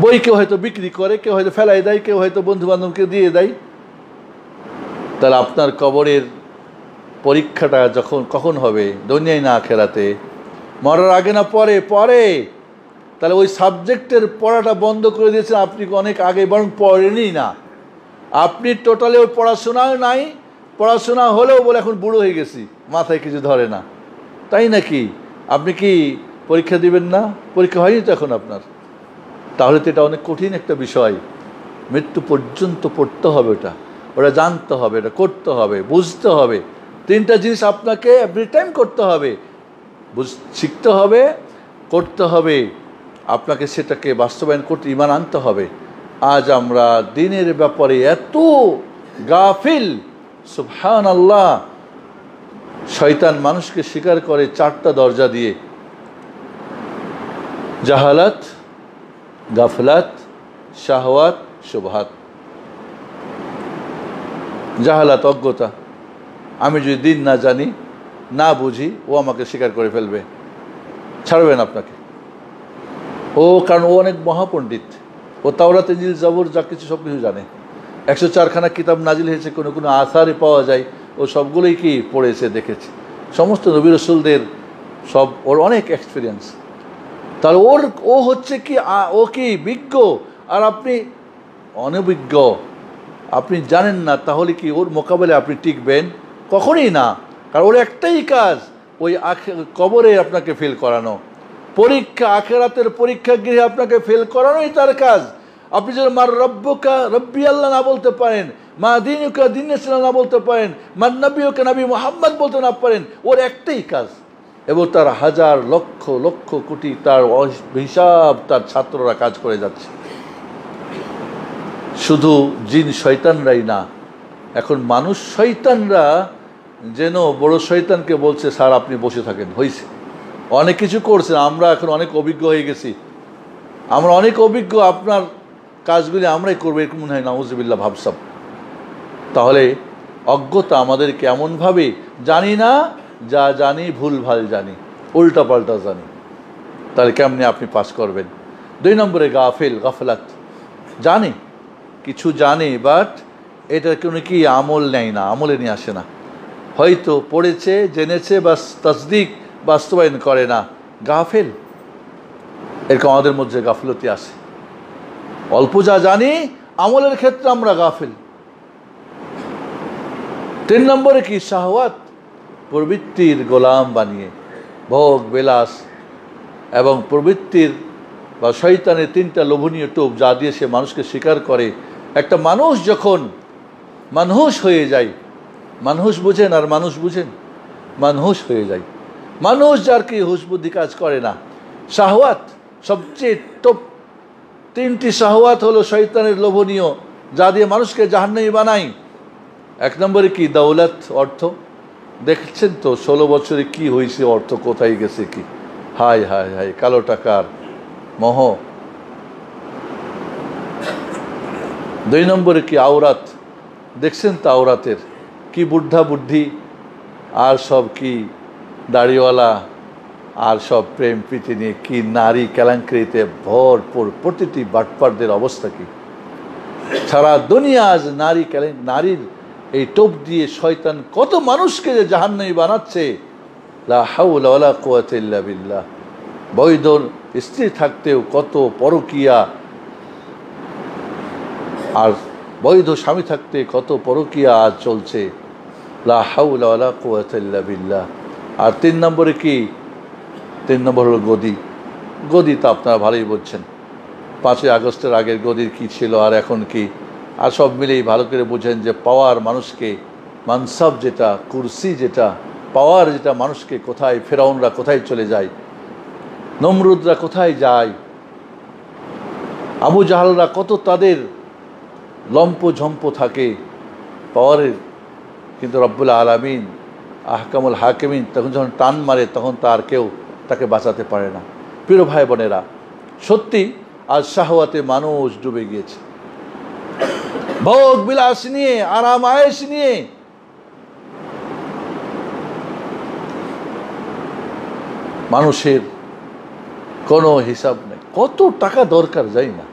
বই কেউ হয়তো বিক্রি করে, কেউ হয়তো ফেলাই দেয়, কেউ হয়তো বন্ধু বান্ধবকে দিয়ে দেয়। তাহলে আপনার কবরের পরীক্ষাটা কখন হবে? দুনিয়ায় না আখেরাতে? মরার আগে না পরে? পরে। তাহলে ওই সাবজেক্টের পড়াটা বন্ধ করে দিয়েছেন আপনি অনেক আগে, বরং পড়েনই না আপনি। টোটালি ওই পড়াশোনাও নাই, পড়াশোনা হলেও বলে এখন বুড়ো হয়ে গেছি, মাথায় কিছু ধরে না। তাই নাকি? আপনি কি পরীক্ষা দিবেন না? পরীক্ষা হয়নি তো এখন আপনার। তাহলে তো এটা অনেক কঠিন একটা বিষয়। মৃত্যু পর্যন্ত পড়তে হবে, ওটা জানতে হবে, এটা করতে হবে, বুঝতে হবে। 3টা জিনিস আপনাকে এভরি টাইম করতে হবে, শিখতে হবে, করতে হবে, আপনাকে সেটাকে বাস্তবায়ন করতে, ঈমান আনতে হবে। আজ আমরা দিনের ব্যাপারে এত গাফিল, সুবহানাল্লাহ। শয়তান মানুষকে শিকার করে 4টা দরজা দিয়ে: জাহালাত, গাফলাত, শাহওয়াত, শুবহাত। জাহালাত, অজ্ঞতা। আমি যদি দিন না জানি, না বুঝি, ও আমাকে স্বীকার করে ফেলবে, ছাড়বেন আপনাকে। কারণ ও অনেক মহাপণ্ডিত, ও তাওরাত, ইনজিল, জাবুর যা কিছু সব কিছু জানে। 104খানা কিতাব নাজিল হয়েছে, কোনো কোনো আসারে পাওয়া যায়, ও সবগুলোই কি পড়েছে, দেখেছে, সমস্ত নবী রাসূলদের সব, ওর অনেক এক্সপিরিয়েন্স। তাহলে ও হচ্ছে কি, ও কি বিজ্ঞ, আর আপনি অনভিজ্ঞ, আপনি জানেন না। তাহলে কি ওর মোকাবেলায় আপনি টিকবেন? কখনই না। কারণ ওর একটাই কাজ, ওই কবরে আপনাকে ফেল করানো, পরীক্ষা, আখেরাতের পরীক্ষা গৃহে আপনাকে ফেল করানোই তার কাজ। আপনি যদি মার রব্বুকা রব্বি আল্লাহ না বলতে পারেন, মা দিনুকা দিন ইসলাম না বলতে পারেন, মান নবীকে নবী মুহাম্মদ বলতে না পারেন, ওর একটাই কাজ। এবং তার হাজার লক্ষ লক্ষ কোটি তার হিসাব তার ছাত্ররা কাজ করে যাচ্ছে। শুধু জিন শয়তানরাই না, এখন মানুষ শয়তানরা যেন বড় শয়তানকে বলছে, স্যার আপনি বসে থাকেন, হয়েছে, অনেক কিছু করছেন, আমরা এখন অনেক অভিজ্ঞ হয়ে গেছি, আমরা অনেক অভিজ্ঞ, আপনার কাজগুলি আমরাই করবো, এরকম মনে হয় নাউজুবিল্লাহ ভাবসাব। তাহলে অজ্ঞতা আমাদেরকে এমনভাবে, জানি না, যা জানি ভুলভাল জানি, উল্টা পাল্টা জানি, তাহলে কেমনে আপনি পাস করবেন? 2 নম্বরে গাফলাত। জানে, কিছু জানে, বাট এটা কোনো কি আমল নেয় না, আমলে নিয়ে আসে না। হয়তো পড়েছে, জেনেছে, বাস তাসদিক, বাস্তবায়ন করে না, গাফেল। এরকম আমাদের মধ্যে গাফলতি আসে। অল্প যা জানি, আমলের ক্ষেত্রে আমরা গাফেল। 3 নম্বরে কি? শাহওয়াত, প্রবৃত্তির গোলাম বানিয়ে, ভোগ বিলাস এবং প্রবৃত্তির বা শয়তানের 3টা লোভনীয় টোপ, যা দিয়ে সে মানুষকে শিকার করে। একটা মানুষ যখন মানুষ হয়ে যায়, মানুষ বুঝেন আর মানুষ বুঝেন, মানুষ হয়ে যায়, মানুষ যার কি হুঁশ বুদ্ধি কাজ করে না। শাহওয়াত সবচেয়ে টপ 3টি শাহওয়াত হলো শয়তানের লোভনীয়, যা দিয়ে মানুষকে জাহান্নামী বানায়। 1 নম্বরে কি? দৌলত, অর্থ। দেখছেন তো 16 বছরে কি হয়েছে, অর্থ কোথায় গেছে, কি হায় হায় হায়, কালো টাকার মোহ, 2 নম্বরে কি আওরাত, দেখছেন তো আওরাতের কি বুদ্ধা বুদ্ধি, আর সব কি দাড়িওয়ালা, আর সব প্রেম প্রীতি নিয়ে কি নারী কেলেঙ্কারিতে ভরপুর। প্রতিটি বাটপারদের অবস্থা কি, সারা দুনিয়া আজ নারীর এই টোপ দিয়ে শয়তান কত মানুষকে যে জাহান্নামী বানাচ্ছে। লা হাওলা ওয়ালা কুওয়াতা ইল্লা বিল্লাহ। বৈধ স্ত্রী থাকতেও কত পরকিয়া, আর বৈধ স্বামী থাকতে কত পরকিয়া আজ চলছে। লা হাওলা ওয়ালা কুওয়াতা ইল্লা বিল্লাহ। আর 3 নম্বরে কি, 3 নম্বর হলো গদি। গদি তো আপনারা ভালোই বলছেন, 5ই আগস্টের আগের গদির কি ছিল আর এখন কি, আর সব মিলেই ভালো করে বুঝেন যে পাওয়ার মানুষকে, মানসাব যেটা, কুরসি যেটা, পাওয়ার যেটা মানুষকে কোথায়, ফেরাউনরা কোথায় চলে যায়, নমরুদরা কোথায় যায়, আবু জাহালরা কত তাদের লম্প ঝম্প থাকে পাওয়ারের, কিন্তু রব্বুল আলামিন আহকামুল হাকিমিন তখন যখন টান মারে তখন তার কেউ তাকে বাঁচাতে পারে না। প্রিয় ভাই বোনেরা, সত্যি আজ শাহওয়াতে মানুষ ডুবে গিয়েছে, ভোগ বিলাস নিয়ে, আরাম আয়েশ নিয়ে। মানুষের কোনো হিসাব নেই, কত টাকা দরকার যাই না।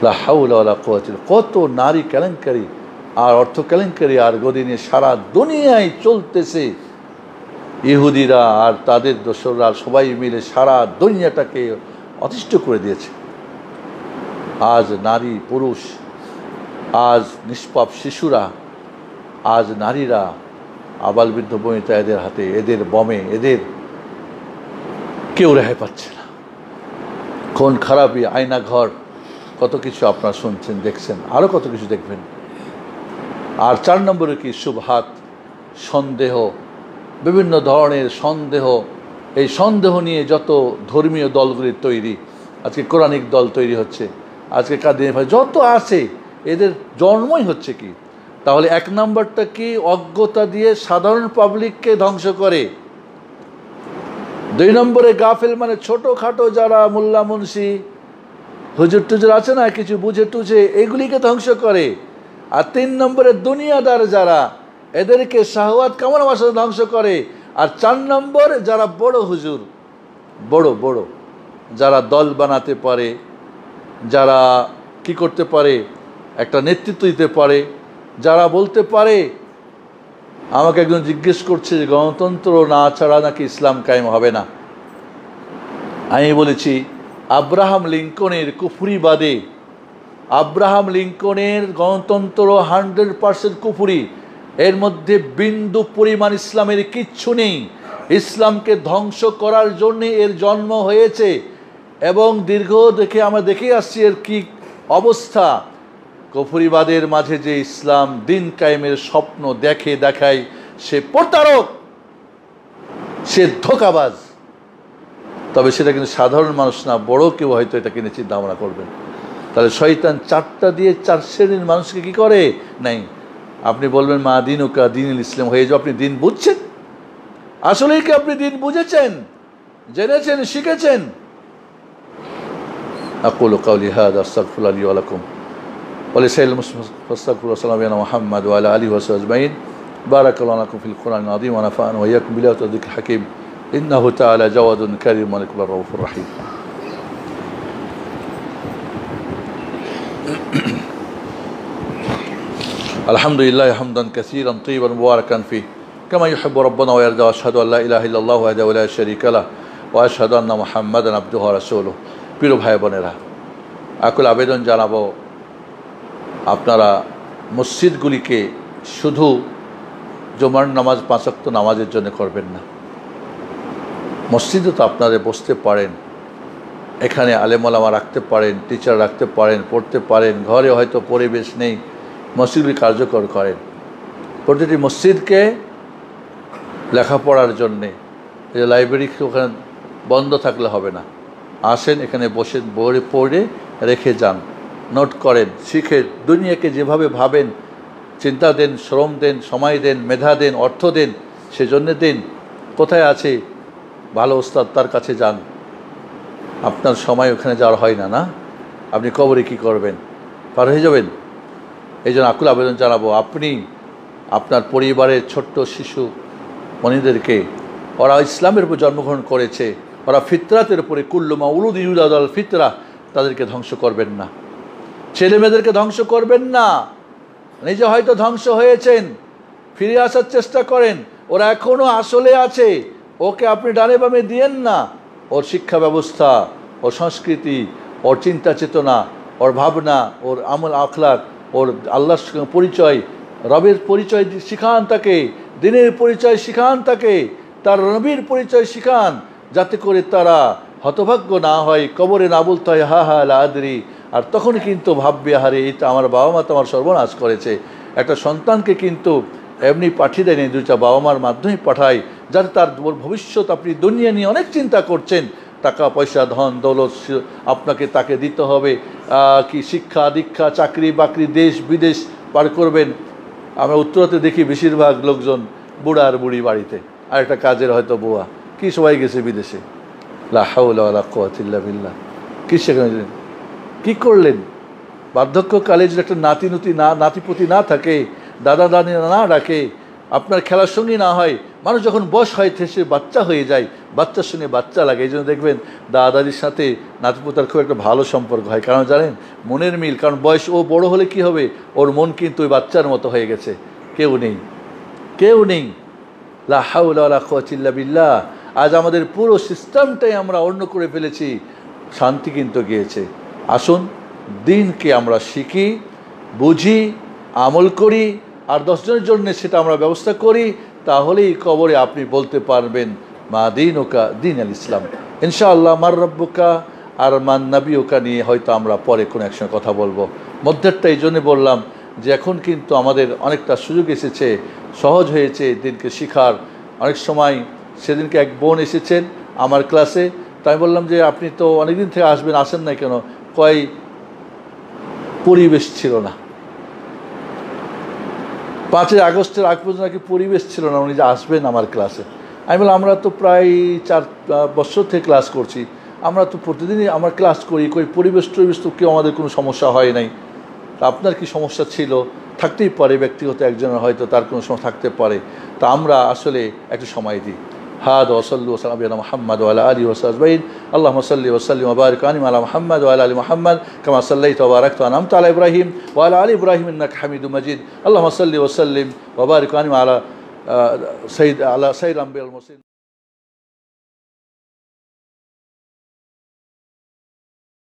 লা হাওলা ওয়ালা কুওয়াতা, কত নারী কেলেঙ্কারি আর অর্থ কেলেঙ্কারি আর গদি নিয়ে সারা দুনিয়ায় চলতেছে। ইহুদিরা আর তাদের দোসররা সবাই মিলে সারা দুনিয়াটাকে অতিষ্ঠ করে দিয়েছে। আজ নারী পুরুষ, আজ নিষ্পাপ শিশুরা, আজ নারীরা, আবাল বৃদ্ধ বনিতা এদের হাতে, এদের বমে, এদের কেউ রেহাই পাচ্ছে না। কোন খারাপি, আয়না ঘর, কত কিছু আপনারা শুনছেন, দেখছেন, আরও কত কিছু দেখবেন। আর 4 নম্বরে কি শুবহাত, সন্দেহ, বিভিন্ন ধরনের সন্দেহ। এই সন্দেহ নিয়ে যত ধর্মীয় দলগুলির তৈরি, আজকে কোরআনিক দল তৈরি হচ্ছে, আজকে কাদিয়ানী ভাই যত আছে, এদের জন্মই হচ্ছে কি, তাহলে 1 নম্বরটা কি, অজ্ঞতা দিয়ে সাধারণ পাবলিককে ধ্বংস করে। 2 নম্বরে গাফেল, মানে ছোটোখাটো যারা মোল্লা মুন্সি হুজুর টুজুর আছে না, কিছু বুঝে টুঝে, এগুলিকে ধ্বংস করে। আর 3 নম্বরে দুনিয়াদার যারা, এদেরকে শাহওয়াত কামনা বাসনা ধ্বংস করে। আর 4 নম্বর যারা বড় হুজুর, বড় বড় যারা দল বানাতে পারে, যারা কি করতে পারে, একটা নেতৃত্ব দিতে পারে, যারা বলতে পারে। আমাকে একজন জিজ্ঞেস করছে যে গণতন্ত্র না ছাড়া নাকি ইসলাম কায়েম হবে না। আমি বলেছি আব্রাহাম লিঙ্কনের কুফরিবাদে, আব্রাহাম লিঙ্কনের গণতন্ত্র 100% কুফরি, এর মধ্যে বিন্দু পরিমাণ ইসলামের কিচ্ছু নেই। ইসলামকে ধ্বংস করার জন্য এর জন্ম হয়েছে এবং দীর্ঘ আমরা দেখে আসছি এর কি অবস্থা। কুফরিবাদের মাঝে যে ইসলাম দিন কায়েমের স্বপ্ন দেখায়, সে প্রতারক, সে ধোঁকাবাজ। তবে সেটা কিন্তু সাধারণ মানুষ না, বড় কেউ হয়তো এটা কিনে চিন্তা ভাবনা করবেন। তাহলে শয়তান 4টা দিয়ে 4 শ্রেণীর মানুষকে কি করে নাই। আপনি বলবেন মা দিন ওকা দিনুল ইসলাম হয়ে যাও, আপনি দিন বুঝছেন? আসলেই কি আপনি দিন বুঝেছেন, জেনেছেন, শিখেছেন? আকুলু কাওলি হাযা আস্তাগফিরুল্লাহ লি ওয়া লাকুম ওয়া লিসাইরিল মুসলিমিন ফাস্তাগফিরুল্লাহ সাল্লাল্লাহু আলা মুহাম্মাদ ওয়া আলা আলিহি ওয়া সাহবিহি আজমাইন। বারাকাল্লাহু লাকুম ফিল কুরআনিল আযীম ওয়া নাফা'না ওয়া ইয়্যাকুম বিল আয়াতি ওয়া যিকরিল হাকীম। ইন্নাহু তাআলা জাওয়াদুন কারীম মালিকুর রাউফুর রাহিম। আলহামদুলিল্লাহ হামদান কাসীরান তাইয়িবান মুবারাকান ফীহি কামা ইউহিব্বু রাব্বুনা ওয়া ইয়ারদা। আশহাদু আল্লা ইলাহা ইল্লাল্লাহু ওয়াহদাহু লা শারীকা লাহু ওয়া আশহাদু আন্না মুহাম্মাদান আবদুহু ওয়া রাসূলুহু। প্রিয় ভাই বোনেরা, আকুল আবেদন জানাবো, আপনারা মসজিদগুলিকে শুধু জুমার নামাজ 5 ওয়াক্ত নামাজের জন্য করবেন না। মসজিদে তো আপনারা বসতে পারেন, এখানে আলেম ওলামা রাখতে পারেন, টিচার রাখতে পারেন, পড়তে পারেন। ঘরে হয়তো পরিবেশ নেই, মসজিদগুলি কার্যকর করেন। প্রতিটি মসজিদকে লেখাপড়ার জন্যে, এই লাইব্রেরি ওখানে বন্ধ থাকলে হবে না। আসেন, এখানে বসে বই পড়ে রেখে যান, নোট করেন, শিখে দুনিয়াকে যেভাবে ভাবেন, চিন্তা দেন, শ্রম দেন, সময় দেন, মেধা দেন, অর্থ দেন, সেজন্যে দিন। কোথায় আছে ভালো ওস্তাদ, তার কাছে যান। আপনার সময় ওখানে যাওয়ার হয় না, না? আপনি কবরে কি করবেন? পার হয়ে যাবেন। এই জন্য আকুল আবেদন জানাবো, আপনি আপনার পরিবারের ছোট্ট শিশু মনিদেরকে, ওরা ইসলামের উপর জন্মগ্রহণ করেছে, ওরা ফিতরাতের উপরে কুল্লু মাউলুদ ইউলাদু আলাল ফিতরা, তাদেরকে ধ্বংস করবেন না, ছেলে মেয়েদেরকে ধ্বংস করবেন না। নিজে হয়তো ধ্বংস হয়েছেন, ফিরে আসার চেষ্টা করেন, ওরা এখনও আসলে আছে, ওকে আপনি ডানে বামে দিয়েন না। ওর শিক্ষা ব্যবস্থা, ওর সংস্কৃতি, ওর চিন্তা চেতনা, ওর ভাবনা, ওর আমল আখলাক, ওর আল্লাহর পরিচয়, রবের পরিচয় শিখান তাকে, দিনের পরিচয় শিখান তাকে, তার নবীর পরিচয় শিখান, যাতে করে তারা হতভাগ্য না হয়, কবরে না বলতে হয় হা হা লা আদরি। আর তখন কিন্তু ভাববে, হারে এটা আমার বাবা মা তো আমার সর্বনাশ করেছে। একটা সন্তানকে কিন্তু এমনি পাঠিয়ে দেয়নি, দুইটা বাবা মার মাধ্যমে পাঠায়, যাতে তার ভবিষ্যৎ, আপনি দুনিয়া নিয়ে অনেক চিন্তা করছেন, টাকা পয়সা ধন দৌলত আপনাকে তাকে দিতে হবে, কি শিক্ষা দীক্ষা চাকরি বাকরি দেশ বিদেশ পার করবেন। আমরা উত্তরাতে দেখি বেশিরভাগ লোকজন বুড়া আর বুড়ি বাড়িতে, আর একটা কাজের হয়তো বুয়া, কি সবাই গেছে বিদেশে। লা হাওলা ওয়ালা কুওয়াতা ইল্লা বিল্লাহ। কি সেখানে কী করলেন? বার্ধক্যকালে যদি একটা নাতিপুতি না থাকে, দাদা দাদি না ডাকে, আপনার খেলার সঙ্গী না হয়, মানুষ যখন বয়স হয় সে বাচ্চা হয়ে যায়, বাচ্চার সঙ্গে বাচ্চা লাগে। এই জন্য দেখবেন দাদাদির সাথে নাতিপুতার খুব একটা ভালো সম্পর্ক হয়, কারণ জানেন মনের মিল। কারণ বয়স ও বড় হলে কি হবে, ওর মন কিন্তু ওই বাচ্চার মতো হয়ে গেছে। কেউ নেই। লা হাওলা ওয়ালা কুওয়াতা ইল্লা বিল্লাহ। আজ আমাদের পুরো সিস্টেমটাই আমরা অন্য করে ফেলেছি, শান্তি কিন্তু গিয়েছে। আসুন দিনকে আমরা শিখি, বুঝি, আমল করি, আর 10 জনের জন্য সেটা আমরা ব্যবস্থা করি, তাহলেই কবরে আপনি বলতে পারবেন মা দীনুকা দীন আল ইসলাম। ইনশাআল্লাহ মার রব্বুকা আর মান নবিয়ুকা নিয়ে হয়তো আমরা পরে কোনো একসময় কথা বলবো। মধ্যেরটা এই জন্যে বললাম যে এখন কিন্তু আমাদের অনেকটা সুযোগ এসেছে, সহজ হয়েছে দিনকে শিখার। অনেক সময় সেদিনকে এক বোন এসেছেন আমার ক্লাসে, তাই বললাম যে আপনি তো অনেকদিন থেকে আসেন না কেন? কয় পরিবেশ ছিল না, 5 আগস্টের আগ পর্যন্ত নাকি পরিবেশ ছিল না উনি যে আসবেন আমার ক্লাসে। আমি বললাম আমরা তো প্রায় 4 বছর থেকে ক্লাস করছি, আমরা তো প্রতিদিনই আমার ক্লাস করি, পরিবেশ তো কেউ আমাদের কোনো সমস্যা হয় নাই। তা আপনার কি সমস্যা ছিল? থাকতেই পারে, ব্যক্তিগত একজনের হয়তো তার কোনো সমস্যা থাকতে পারে। তা আমরা আসলে একটু সময় দিই। হাদ ওসল্লু ওসালাম আলা মুহাম্মদ ওয়া আলা আলিহি ওয়া সাহবিহি আল্লাহুম্মা সাল্লি ওয়া সাল্লিম ওয়া বারিক আলা মুহাম্মদ ওয়া আলা আলি মুহাম্মদ কামা সাল্লাইতা ওয়া বারাকতা ওয়া আন'আমতা আলা ইব্রাহিম ওয়া আলা আলি ইব্রাহিম ইন্নাকা হামিদুম মাজিদ। আল্লাহুম্মা সাল্লি ওয়া সাল্লিম ওয়া বারিক আলা সাইয়্যিদিল আম্বিয়া ওয়াল মুরসালিন।